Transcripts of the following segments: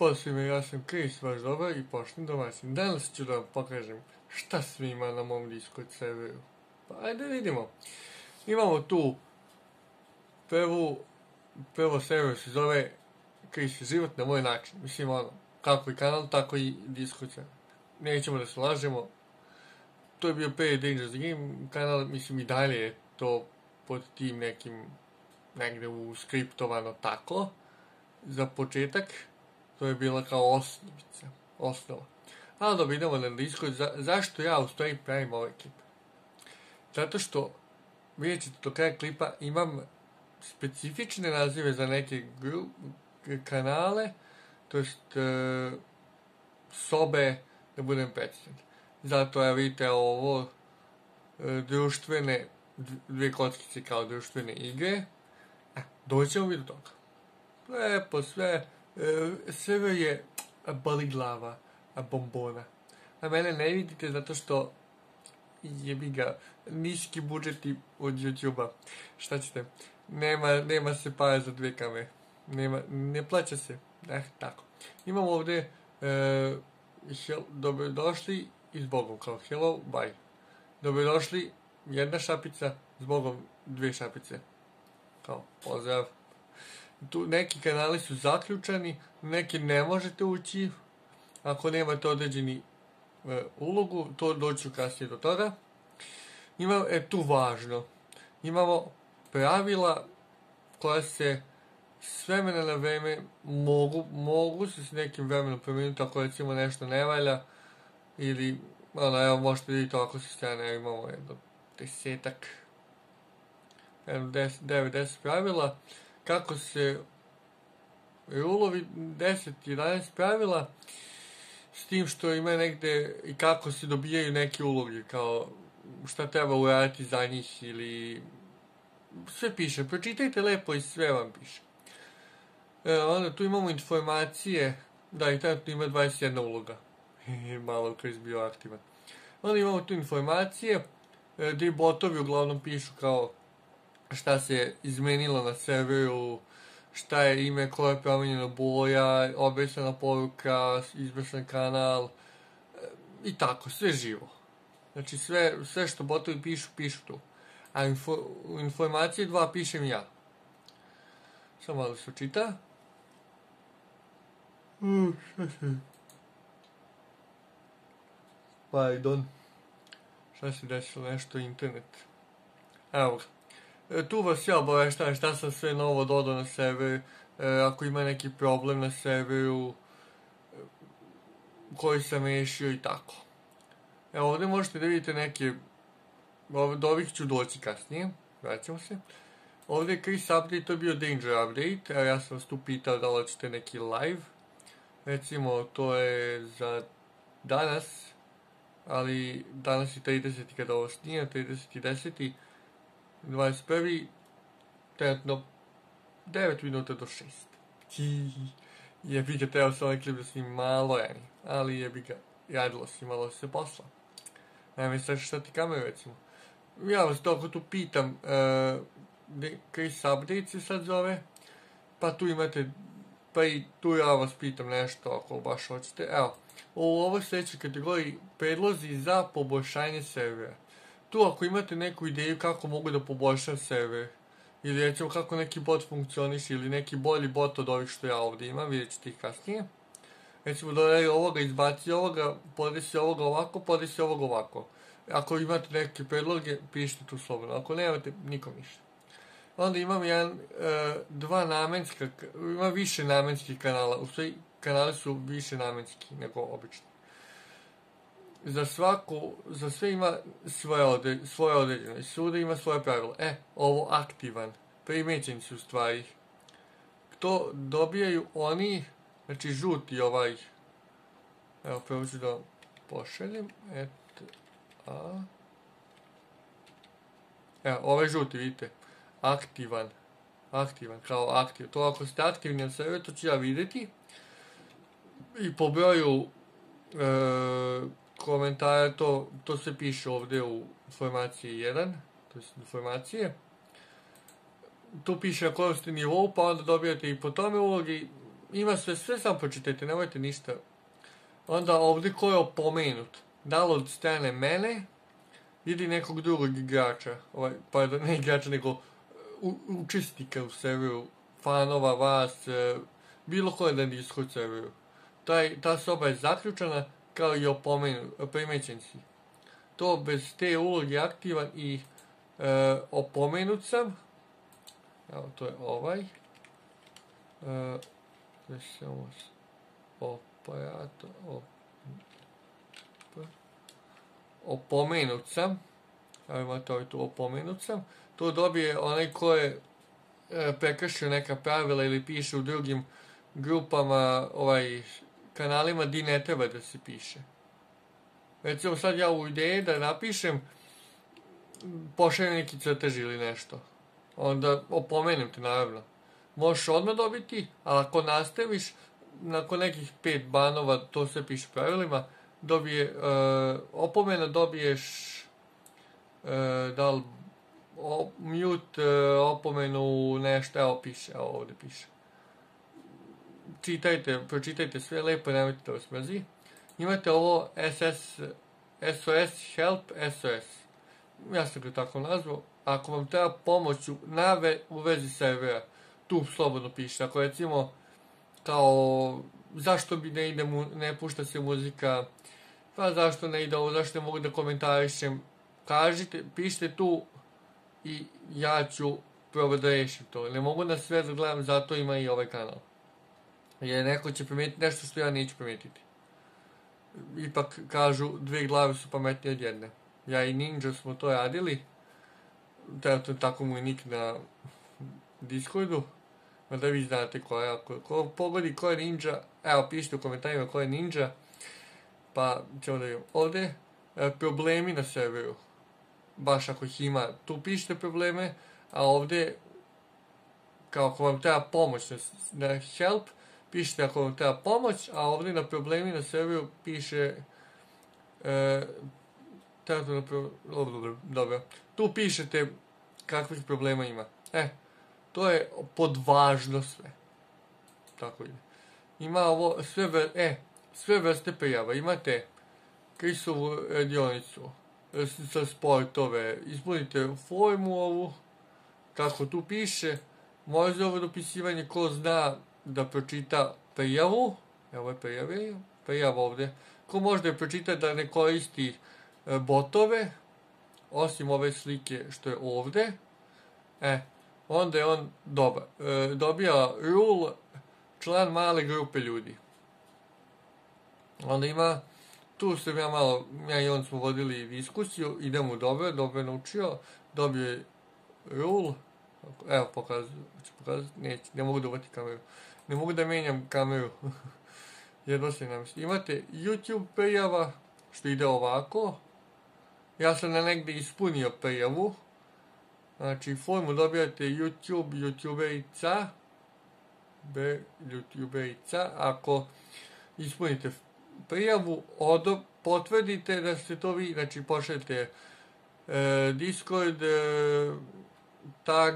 Pozdrav svima, ja sam Chris, vaš dobar i pošten domaćin. Danas ću da vam pokažem šta sve ima na mom Discord serveru. Pa ajde vidimo. Imamo tu prvo server se zove Chris život na moj način. Mislim kako i kanal, tako i Discord server. Nećemo da se lažemo. To je bio pre Dangerous Game kanal, mislim i dalje je to pod tim nekim negde uskriptovano tako. Za početak. To je bila kao osnova. Ali da idemo na Discord, zašto ja u stvari pravim ovaj klip? Zato što, vidjet ćete do kraja klipa, imam specifične nazive za neke kanale, to jest sobe, da budem precizan. Zato ja vidite ovo društvene, dvije kockice kao društvene igre. Doćemo mi do toga. Lepo sve. Server je boli glava, bombona. A mene ne vidite zato što jebi ga niski budžeti od YouTube-a. Šta ćete? Nema se para za dve kamere. Ne plaća se. Tako. Imamo ovdje dobrodošli i zbogom. Kao hello, bye. Dobrodošli, jedna šapica, zbogom dvije šapice. Kao pozdrav. Tu neki kanali su zaključani, neki ne možete ući ako nemate određeni ulogu, to doću kasnije do toga. Tu važno, imamo pravila koja se s vremena na vreme mogu se s nekim vremenom promijeniti ako recimo nešto ne valja ili evo možete vidjeti ovako sa strane, imamo jedno 9-10 pravila kako se rulovi 10-11 pravila s tim što ima negde i kako se dobijaju neke uloge kao šta treba uraditi za njih ili sve piše, pročitajte lepo i sve vam piše. Onda tu imamo informacije, da i trenutno ima 21 uloga, malo Chris bio aktivan. Onda imamo tu informacije gdje botovi uglavnom pišu kao šta se izmenilo na serveru, šta je ime, koja je promenjena boja, obrisana poruka, izbrisan kanal i tako, sve živo. Znači sve što botovi pišu tu. A informacije 2 pišem ja. Samo malo se čita. Šta se? Pardon. Šta se desilo, nešto internet. Evo ga. Tu vas ja obaveštavam šta sam sve novo dodao na server, ako ima neki problem na serveru koji sam rešio i tako. Evo ovdje možete da vidite neke, do ovih ću doći kasnije, vraćamo se. Ovdje je Chris update, to je bio Danger update, ja sam vas tu pitao da li ćete neki live. Recimo to je za danas, ali danas je 30. kada ovo snije, 30.10. 21. trenutno 9 minuta do 6. Jebi ga, trebao sam ovaj klip da snimim malo ranije, ali jebi ga, radilo se, imalo se posla. Najme sad šta ti kameru recimo. Ja vas toliko tu pitam, Chris Update se sad zove, pa tu imate, pa i tu ja vas pitam nešto ako baš hoćete. Evo, u ovoj sljedećoj kategoriji predlozi za poboljšanje servera. Tu ako imate neku ideju kako mogu da poboljšam server, ili recimo kako neki bot funkcioniše, ili neki bolji bot od ovih što ja ovdje imam, vidjet ćete ih kasnije. Recimo dodaj ovoga, izbaci ovoga, podesi ovoga ovako, podesi ovoga ovako. Ako imate neke predloge, pišite tu slobodno, ako nemate, nikom ništa. Onda imam ima više namenskih kanala, u stvari kanali su više namenski nego obični. Za sve ima svoje određeno, svuda ima svoje pravilo. Ovo aktivan, primećeni su stvari. To dobijaju oni, znači žuti ovaj, evo prvo ću da pošaljem, evo ovaj žuti vidite, aktivan, kao aktiv, to ako ste aktivni na serveru, to ću ja vidjeti i po broju komentara, to se piše ovdje u informaciji 1, to je informacije. Tu piše na kojem ste nivou, pa onda dobijate i po tome ulogi, ima sve sam pročitajte, nemojte ništa. Onda ovdje ko je opomenut, da li od strane mene ili nekog drugog igrača, pardon, ne igrača, nego učesnika u serveru, fanova, vas, bilo koje na Discord serveru. Ta soba je zaključana kao i primećen si. To bez te uloge aktivan i opomenut sam. Evo, to je ovaj. Opomenut sam. Evo imate tu opomenut sam. To dobije onaj ko je prekršio neka pravila ili piše u drugim grupama, kanalima di ne treba da se piše. Recimo sad ja u ideji da napišem, pošaljem neki crtež ili nešto. Onda opomenem te, naravno. Možeš odmah dobiti, ali ako nastaviš, nakon nekih 5 banova, to sve piše pravilima, opomena dobiješ da li mute, opomenu, nešto, evo piše, evo ovdje piše. Pročitajte sve lepo, nemojte da vas mrzi. Imate ovo SOS, Help, SOS. Ja sam ga tako nazvao. Ako vam treba pomoć u vezi servera, tu slobodno piše. Ako recimo, kao, zašto bi ne pušta se muzika, pa zašto ne ide ovo, zašto ne mogu da komentarišem, pišite tu i ja ću probati da rešim to. Ne mogu na sve da gledam, zato ima i ovaj kanal. Jer neko će primetiti nešto što ja neću primetiti. Ipak kažu, 2 glave su pametnije od jedne. Ja i Ninja smo to radili. Tako mu je nick na Discordu. Da vi znate ko je. Ako pogodi ko je Ninja, evo pišite u komentarima ko je Ninja. Pa ćemo da vidimo. Ovdje problemi na serveru. Baš ako ih ima, tu pišite probleme. A ovdje, kao ako vam treba pomoć na help, pišite ako vam treba pomoć, a ovdje na problemi na serveru piše dobro. Tu pišete kakvih problema ima. To je pod važno sve. Tako ide. Ima ovo sve vrste prijava. Imate Krisovu radionicu sa sportove. Ispunite formu ovu. Kako tu piše. Može ovo dopisivanje ko zna da pročita prijavu. Evo je prijava ovdje. Ko može da je pročita da ne koristi botove, osim ove slike što je ovdje, onda je on dobar. Dobija rule član male grupe ljudi. Onda ima, tu sam ja i on smo vodili diskusiju, idemo dobro je naučio, dobio je rule, evo ću pokazati, ne mogu da uvati kameru, ne mogu da menjam kameru, jedno se namesti. Imate YouTube prijava, što ide ovako, ja sam negdje ispunio prijavu, znači formu dobijate YouTuberica, ako ispunite prijavu, potvrdite da ste to vi, znači pošaljete Discord, tag,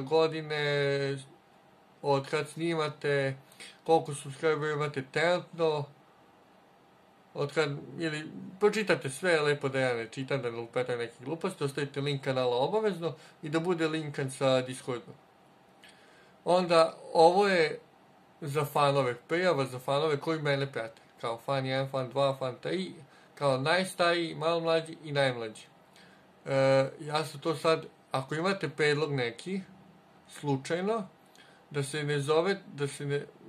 godine, od kad snimate, koliko subscribera imate trenutno, ili pročitate sve, lepo da ja ne čitam, da ne lupetam neke gluposti, ostavite link kanala obavezno i da bude linkan sa Discordom. Onda, ovo je za fanove, prijava za fanove koji mene prate, kao fan 1, fan 2, fan 3, kao najstariji, malo mlađi i najmlađi. Ja sam to sad, ako imate predlog neki, slučajno,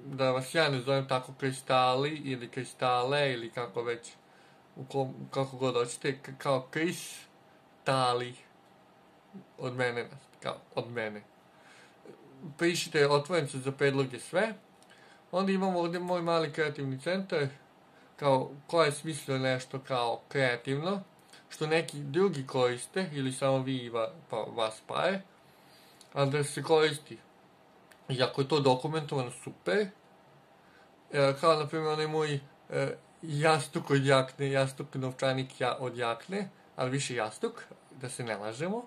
da vas ja ne zovem tako kristali ili kristale ili kako već, kako god hoćete, kao kristali od mene. Pišite otvorenice za predloge sve. Onda imamo ovdje moj mali kreativni centar, kao ko je smislio nešto kao kreativno, što neki drugi koriste, ili samo vi i vas pare, ali da se koristi. I ako je to dokumentovano, super. Kao, na primjer, onaj moj jastuk od jakne, jastuk novčanik od jakne, ali više jastuk, da se ne lažemo.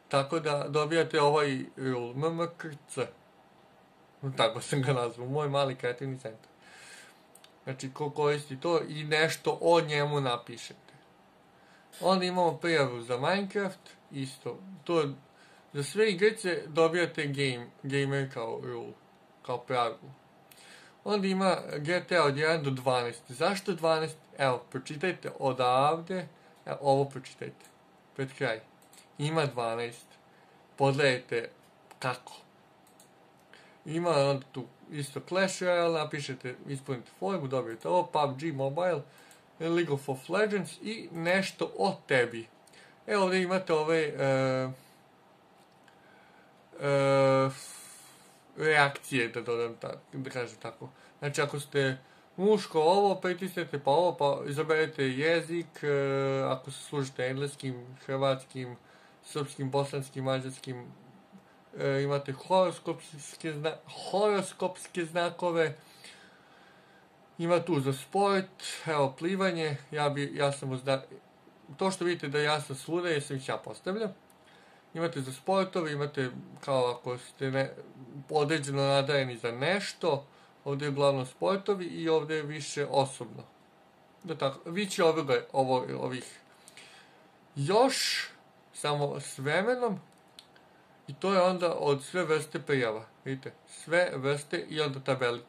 Tako da dobijate ovaj rule, MMKC. tako sam ga nazvao, moj mali kreativni centar. Znači, ko koristi to i nešto o njemu napišete. Onda imamo prijavu za Minecraft, isto. To, za sve igrice dobijate gamer kao rule, kao pravilu. Onda ima GTA od 1 do 12. Zašto 12? Evo, pročitajte odavde, evo, ovo pročitajte, pred kraj. Ima 12. Pogledajte kako. Ima onda tu isto Clash Royale, napišete, ispunite formu, dobijete ovo, PUBG Mobile, League of Legends i nešto o tebi. Evo ovdje imate ove reakcije, da dodam tako, da kažem tako. Znači ako ste muško ovo, pritisnete pa ovo, pa izaberete jezik, ako se služite engleskim, hrvatskim, srpskim, bosanskim, mađarskim, imate horoskopske znakove, ima tu za sport, evo plivanje, ja sam to što vidite da ja sam svuda, jer sam ih ja postavljam. Imate za sportove, imate kao ako ste određeno nadareni za nešto, ovdje je uglavnom sportovi i ovdje je više osobno. Da tako, vi će ovih još, samo s vremenom, i to je onda od sve vrste prijava, vidite, sve vrste i onda tabeli,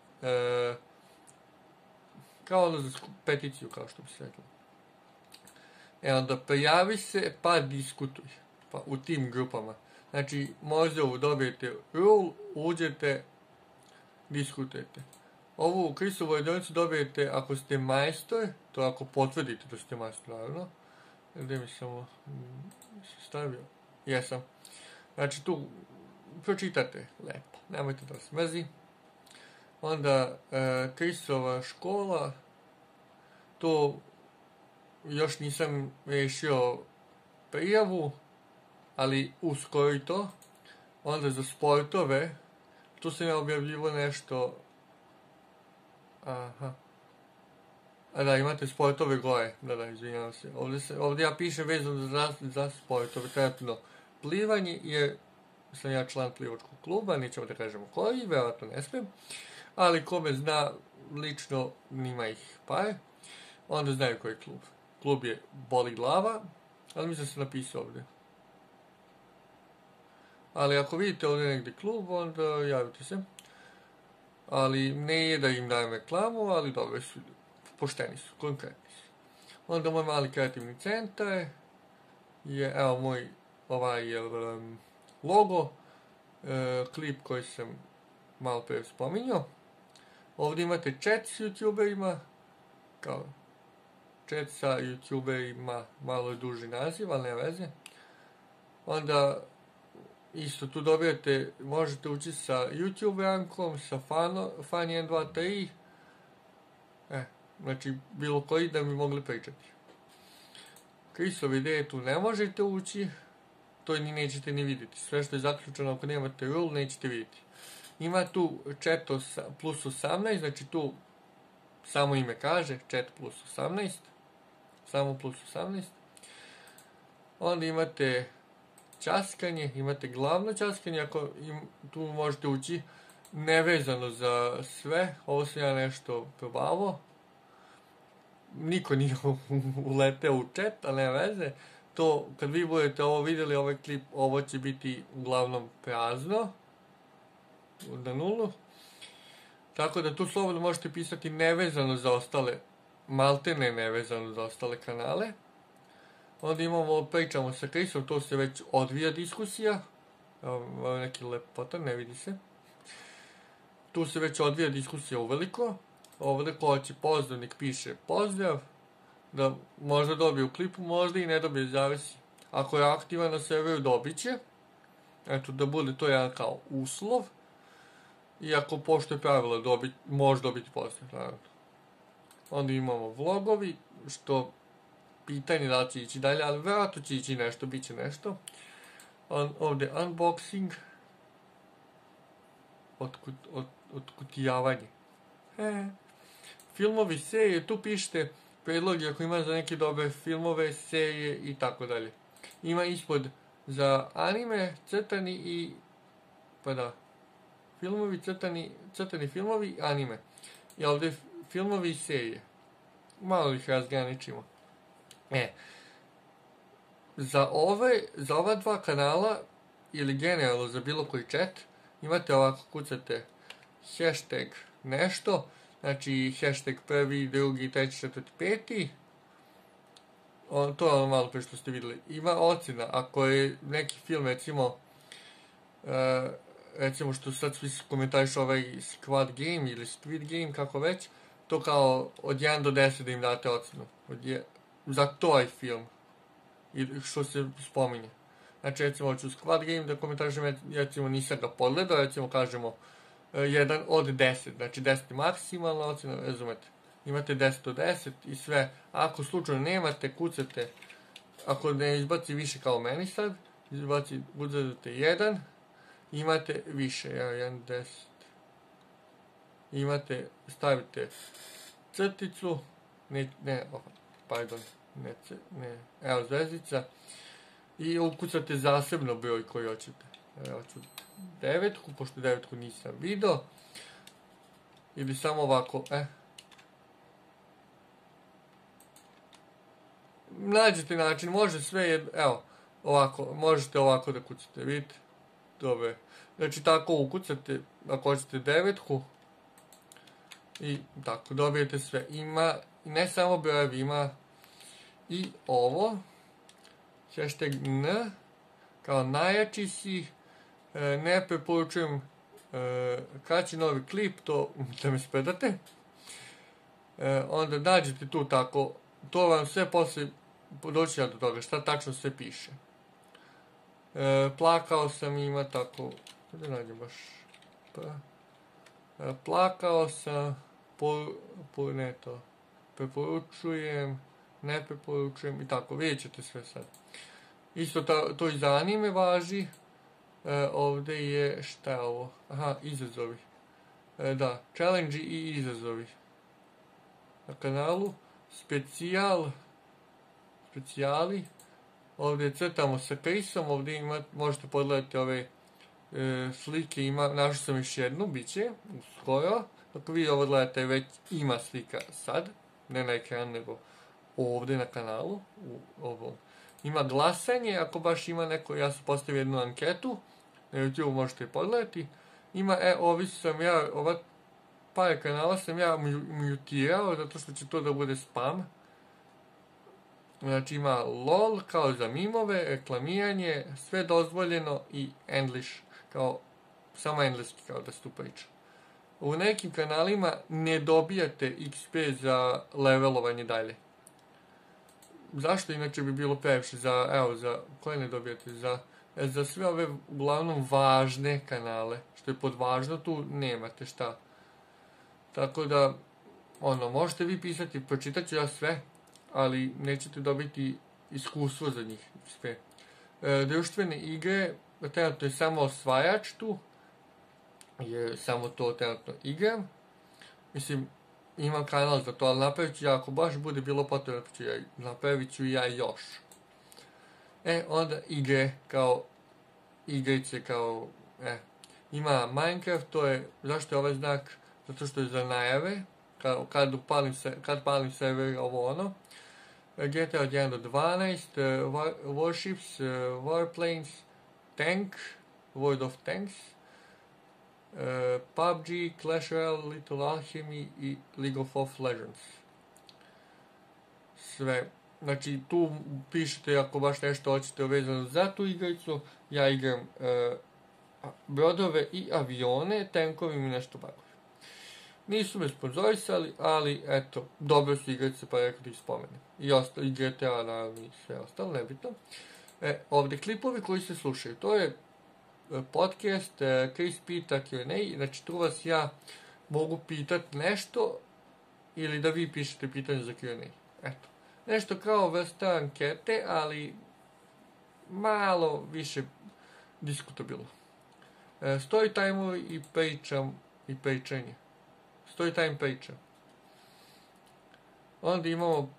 kao onda za peticiju, kao što bi se reklo. Onda prijavi se pa diskutuj, pa u tim grupama. Znači, možda dobijete rule, uđete, diskutujete. Ovu Krisovu radionicu dobijete ako ste majstor, to ako potvrdite da ste majstor, naravno. Gdje mi samo stavio? Jesam. Znači, tu pročitate lepo, nemojte da vas mrzi. Onda, Krisova škola, to još nisam rešio prijavu, ali uskoro i to. Onda za sportove, tu sam ja objavljivo nešto, aha, a da, imate sportove gore, da, izvinjavam se, ovdje ja pišem vezano za sportove, trenutno plivanje, jer sam ja član plivačkog kluba, nećemo da kažemo koji, verovatno ne smijem, ali ko me zna lično, nima ih pare, onda znaju koji je klub. Klub je Boli glava, ali mislim da sam napisao ovdje. Ali ako vidite ovdje negdje klub, onda javite se. Ali ne je da im dajem reklamu, ali dobre su, pošteni su, konkretni su. Onda moj mali kreativni centar je, evo moj logo, klip koji sam malo prije spominjao. Ovdje imate chat s youtuberima, kao chat sa youtuberima, malo je duži naziv, ali ne veze. Onda isto tu dobijate, možete ući sa YouTube rankom, sa fan 1, 2, 3. Znači, bilo koji da mi mogli pričati. Krisove ideje tu ne možete ući, to ni nećete ni vidjeti. Sve što je zaključeno, ako nemate rule, nećete vidjeti. Ima tu chat plus 18, znači tu samo ime kaže, chat plus 18. Samo plus 18. Onda imate časkanje, imate glavno časkanje, ako tu možete ući nevezano za sve. Ovo sam ja nešto probavao. Niko nije uleteo u chat, ali ne veze. To, kad vi budete ovo vidjeli, ovaj klip, ovo će biti uglavnom prazno. Na nulu. Tako da tu slobodno možete pisati nevezano za ostale, maltene nevezano za ostale kanale. Onda pričamo sa Krisom, to se već odvija diskusija. Evo neki lepotan, ne vidi se. Tu se već odvija diskusija uveliko. Ovdje ko će pozdrav, nek piše pozdrav. Da možda dobije u klipu, možda i ne dobije, zavisi. Ako je aktivan na serveru, dobit će. Eto, da bude to jedan kao uslov. I ako poštuje pravila, može dobiti pozdrav, naravno. Onda imamo vlogovi, što pitanje da li će ići dalje, ali vjerojatno će ići nešto, bit će nešto. Ovdje unboxing, otkutijavanje. Filmovi, serije, tu pišete predlogi ako ima za neke dobre filmove, serije i tako dalje. Ima ispod za anime, crtani i, pa da, filmovi, crtani filmovi, anime. I ovdje filmovi i serije. Malo ih razgraničimo. Za ova dva kanala, ili generalno za bilo koji chat, imate ovako, kucate hashtag nešto, znači hashtag prvi, drugi, treći, četvrti, peti. To je ono malo pre što ste vidjeli. Ima ocjena, ako je neki film, recimo što sad svi komentarišu ovaj Squad Game ili Squid Game, kako već, to kao od 1 do 10 da im date ocjenu. Za toj film. I što se spominje. Znači, recimo, hoću Squad Game da komentarišem, recimo, nisam ga pogledao, recimo, kažemo, 1 od 10, znači 10 je maksimalna ocjena, razumete. Imate 10 od 10 i sve. Ako slučajno nemate, kucate, ako ne izbaci više kao meni sad, kucate 1, imate više, 1, 10. Imate, stavite crticu, evo zvezdica, i ukucate zasebno broj koji hoćete. Evo ću 9, pošto 9 nisam vidio, ili samo ovako, nađete način, može sve, evo, ovako, možete ovako da kucate, vidite, dobro. Znači tako ukucate, ako hoćete 9, i tako, dobijete sve. Ima, ne samo brojevi, ima i ovo, hashtag N, kao najjači si, ne preporučujem kad će novi klip, to da me spredate. Onda nađete tu tako, to vam sve posle, doći ja do toga, šta tačno sve piše. Plakao sam, ima tako, da nađem baš, plakao sam, preporučujem, ne preporučujem i tako, vidjet ćete sve sad. Isto to i za anime važi. Ovdje je, šta je ovo? Aha, izazovi. Da, challenge i izazovi. Na kanalu specijali. Ovdje crtamo sa Chrisom, ovdje možete pogledati ove slike, našao sam još jednu, bit će, uskoro. Ako vi ovo gledate, već ima slika sad, ne na ekran, nego ovdje na kanalu, ima glasanje, ako baš ima neko, ja sam postavio jednu anketu, na YouTube možete pogledati. Ima, ova par kanala sam ja mutirao, zato što će to da bude spam. Znači ima LOL kao za mimove, reklamiranje, sve dozvoljeno i English, kao samo engleski kao da se tu priča. U nekim kanalima ne dobijate XP za levelovanje dalje. Zašto inače bi bilo previše? Koje ne dobijate? Za sve ove uglavnom važne kanale, što je pod važno, tu nemate šta. Tako da, možete vi pisati, pročitat ću ja sve, ali nećete dobiti iskustvo za njih. Sve. Društvene igre, trenutno je samo osvajač tu, jer samo to trenutno igram. Mislim, imam kanal za to, ali napravit ću ja, ako baš bude bilo potrebno, napravit ću ja još. Onda igre, kao igrice, kao, ima Minecraft, to je, zašto je ovaj znak? Zato što je za najave, kad palim server, ovo ono. GTA od 1 do 12, Warships, Warplanes, Tank, World of Tanks, PUBG, Clash Royale, Little Alchemy i League of Legends. Sve. Znači, tu pišete ako baš nešto hoćete vezano za tu igricu. Ja igram brodove i avione, tankovi mi nešto bavim. Nisu me sponzorisali, ali eto, dobro su igrice, pa rekao da ih spomenem. I GTA, naravno, i sve ostalo, nebitno. Ovdje klipovi koji se slušaju, to je podcast, Chris pita Q&A, znači tu vas ja mogu pitat nešto ili da vi pišete pitanje za Q&A. Eto, nešto kao vrsta ankete, ali malo više diskutabilno. Story time-ovi i pričanje. Story time priča. Onda imamo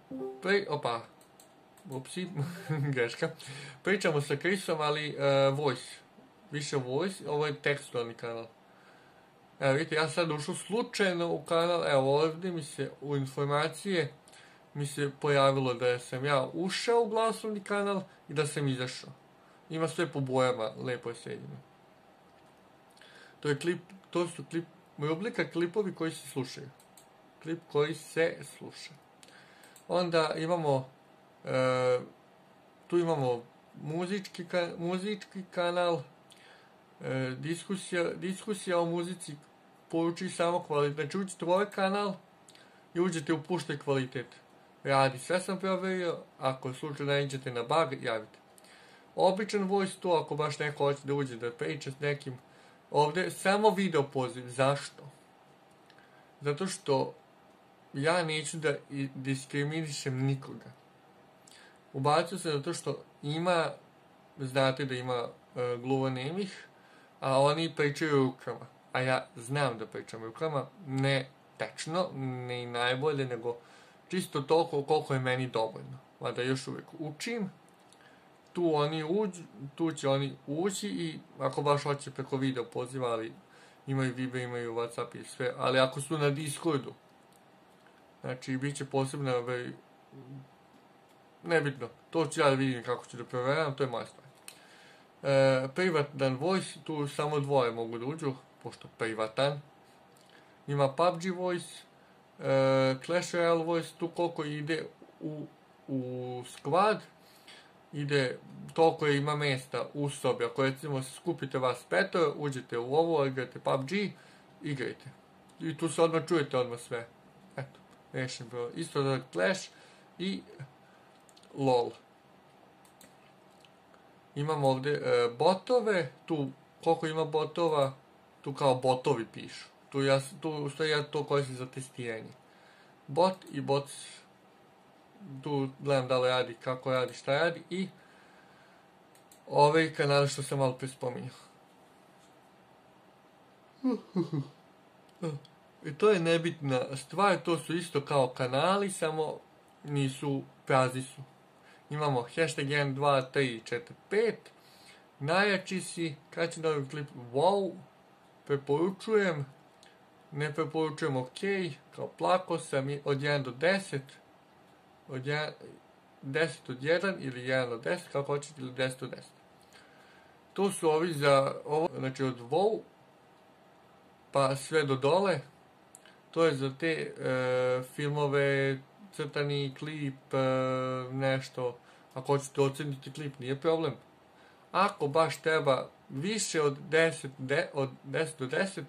greška. Pričamo sa Chrisom, ali voice. Više voice, ovo je tekstualni kanal. Evo vidite, ja sad ušao slučajno u kanal, evo ovdje mi se u informacije mi se pojavilo da sam ja ušao u glasovni kanal i da sam izašao. Ima sve po bojama, lepo je sjedino. To je klip, to su rubrika klipovi koji se slušaju. Klip koji se sluša. Onda imamo, tu imamo muzički kanal, diskusija o muzici, poruči samo kvalitet. Znači uđete u ovaj kanal i uđete u puštaj kvalitet. Radi, sve sam provjerio, ako slučajno naiđete na bug, javite. Običan voice, to ako baš neko hoće da uđe da priča s nekim. Ovdje samo video poziv. Zašto? Zato što ja neću da diskriminišem nikoga. Ubacio se zato što ima, znate da ima gluvonemih, a oni pričaju rukama. A ja znam da pričam rukama, ne tečno, ne i najbolje, nego čisto toliko koliko je meni dovoljno. Mada još uvijek učim. Tu će oni ući i ako baš hoće preko video poziva, ali imaju Viber, imaju Whatsapp i sve, ali ako su na Discordu, znači bit će posebno, nebitno, to ću ja da vidim kako ću da provjeram, to je moja stvar. Privatan voice, tu samo dvoje mogu da uđu, pošto privatan. Ima PUBG voice, Clash Royale voice, tu koliko ide u squad, ide toliko ima mjesta u sobi. Ako recimo skupite vas 5, uđete u ovo, igrate PUBG, igrajte. I tu se odmah čujete odmah sve. Eto, rešen broj. Isto da Clash i LOL. Imamo ovdje botove, tu koliko ima botova, tu kao botovi pišu. Tu stoji ja to koristim za testiranje. Bot i bots, tu gledam da li radi, kako radi, šta radi i ovaj kanal što sam malo prije spominjao. I to je nebitna stvar, to su isto kao kanali, samo nisu, prazni su. Imamo hashtag 1, 2, 3, 4, 5. Najjači si, kad će novi klip, wow, preporučujem, ne preporučujem, ok, kao plako sam od 1 do 10, od 10 od 1 ili 1 do 10, kako hoćete, ili 10 od 10. To su ovi za ovo, znači od wow, pa sve do dole, to je za te filmove, crtani klip, nešto, ako hoćete oceniti klip, nije problem. Ako baš treba više od 10 do 10,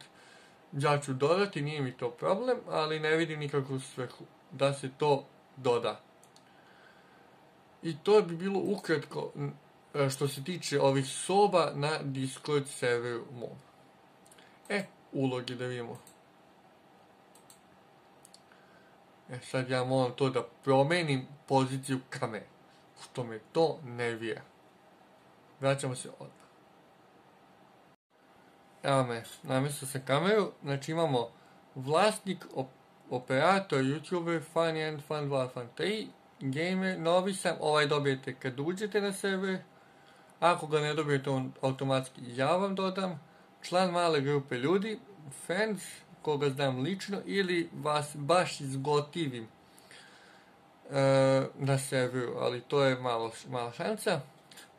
ja ću dodati, nije mi to problem, ali ne vidim nikakvu svrhu da se to doda. I to bi bilo ukratko što se tiče ovih soba na Discord serveru mom. Uloge da vidimo. Sad ja moram to da promenim poziciju kamere, što me to nervira. Vraćamo se odmah. Evo me, namestio sam kameru, znači imamo vlasnik, operator, youtuber, fan 1, fan 2, fan 3, gamer, novi sam, ovaj dobijete kad uđete na server, ako ga ne dobijete on automatski ja vam dodam, član male grupe ljudi, fans, koga znam lično, ili vas baš izgotivim na serveru, ali to je mala šansa.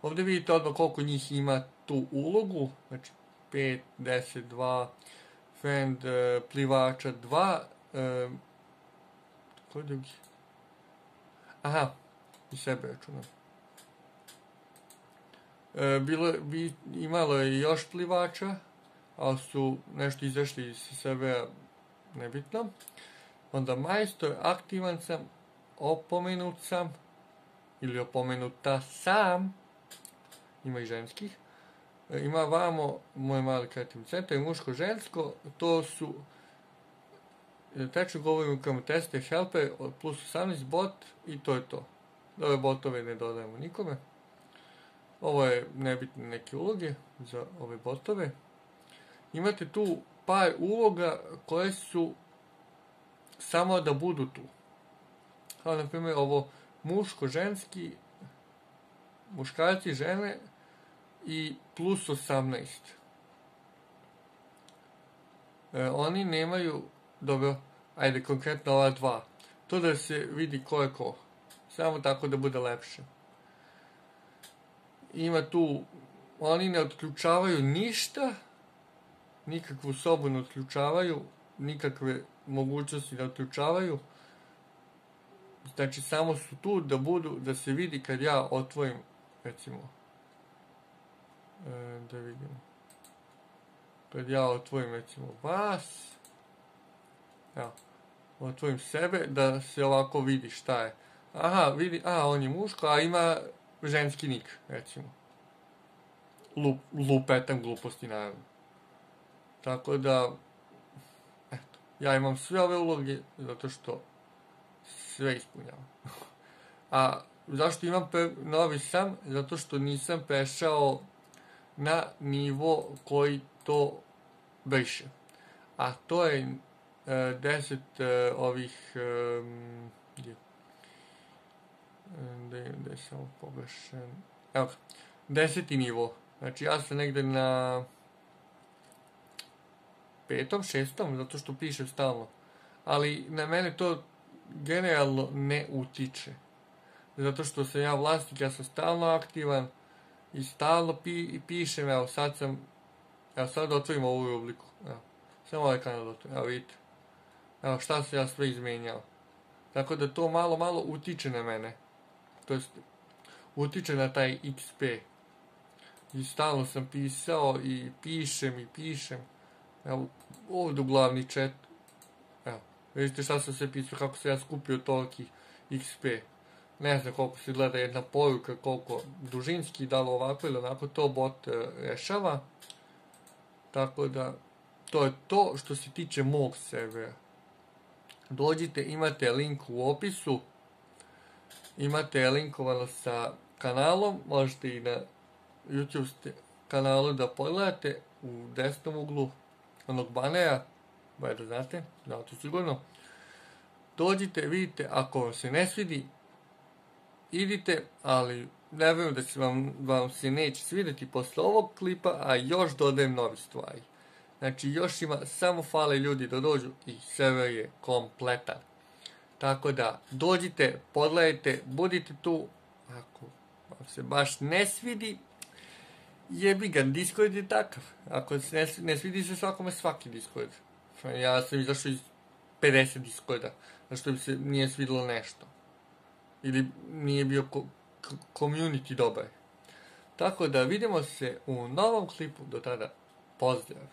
Ovdje vidite odmah koliko njih ima tu ulogu, znači 5, 10, 2, friend, plivača 2, koji drugi? Aha, i sebe računam. Imalo je još plivača, ali su nešto izašli iz sebe, nebitno. Onda majstor, aktivan sam, opomenut sam, ili opomenuta sam, ima i ženskih. Ima vamo moj mali kreativni centar i muško-žensko, to su, tečno govorim kao teste helper, plus 18 bot i to je to. Ove botove ne dodajemo nikome. Ovo je nebitne neke uloge za ove botove. Imate tu par uloga koje su samo da budu tu. Kao na primjer ovo muško-ženski, muškarci, žene i plus 18. oni nemaju, dobro, ajde konkretno ova dva, to da se vidi ko je ko, samo tako da bude lepše. Ima tu, oni ne otključavaju ništa, nikakvu sobu ne otključavaju, nikakve mogućnosti ne otključavaju, znači samo su tu da budu, da se vidi kad ja otvorim, recimo, da vidimo, kad ja otvorim recimo vas, evo, otvorim sebe, da se ovako vidi šta je. Aha, vidi, on je muško, a ima ženski nik, recimo. Lupetam gluposti, naravno. Tako da, eto, ja imam sve ove uloge, zato što sve ispunjavam. A zašto imam novi sam? Zato što nisam prešao na nivo koji to briše. A to je 10 ovih da je samo pogrešen, evo ga, 10. nivo, znači ja sam negde na 5., 6., zato što pišem stalno, ali na mene to generalno ne utiče, zato što sam ja vlasnik, ja sam stalno aktivan i stalno pišem. Evo sad otvorim ovu rubriku, evo, samo ovaj kanal da otvorim, evo vidite, evo šta se ja sve izmenjao, tako da to malo utiče na mene, to jest utiče na taj XP, i stalno sam pisao i pišem, evo ovdje u glavni chat, evo, vidite šta sam sve pisao, kako sam ja skupio toliki XP, ne znam koliko se gleda jedna poruka, koliko dužinski, da li ovako ili onako, to bot rešava, tako da to je to što se tiče mog servera. Dođite, imate link u opisu, imate linkovano sa kanalom, možete i na YouTube kanalu da pogledate u desnom uglu onog banera, bar da znate sigurno. Dođite, vidite, ako vam se ne svidi, idite, ali ne vjerujem da se vam se neće svidjeti posle ovog klipa, a još dodajem nove stvari. Znači još ima, samo fale ljudi da dođu i server je kompletan. Tako da dođite, pogledajte, budite tu, ako vam se baš ne svidi, jebi ga, Discord je takav. Ako se ne svidi se svakome svaki Discord. Ja sam izašao iz 50 Discorda, zašto mi se nije svidilo nešto. Ili nije bio community dobar. Tako da vidimo se u novom klipu, do tada, pozdrav!